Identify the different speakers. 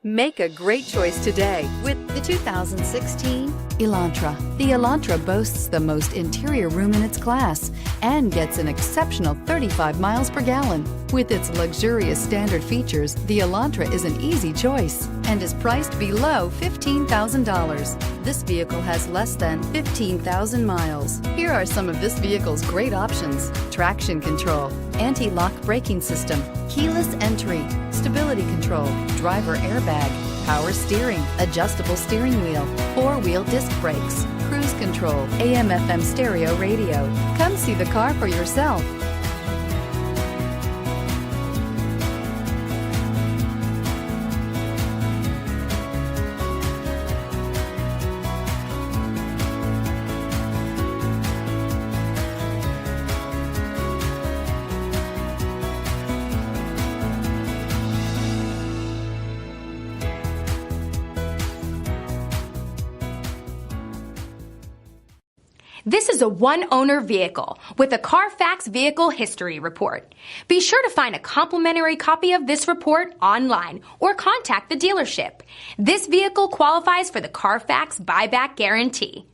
Speaker 1: Make a great choice today with the 2016 Elantra. The Elantra boasts the most interior room in its class and gets an exceptional 35 miles per gallon. With its luxurious standard features, the Elantra is an easy choice and is priced below $15,000. This vehicle has less than 15,000 miles. Here are some of this vehicle's great options: traction control, anti-lock braking system, keyless entry, stability control, driver airbag, power steering, adjustable steering wheel, four-wheel disc brakes, cruise control, AM/FM stereo radio. Come see the car for yourself.
Speaker 2: This is a one-owner vehicle with a Carfax Vehicle History Report. Be sure to find a complimentary copy of this report online or contact the dealership. This vehicle qualifies for the Carfax Buyback Guarantee.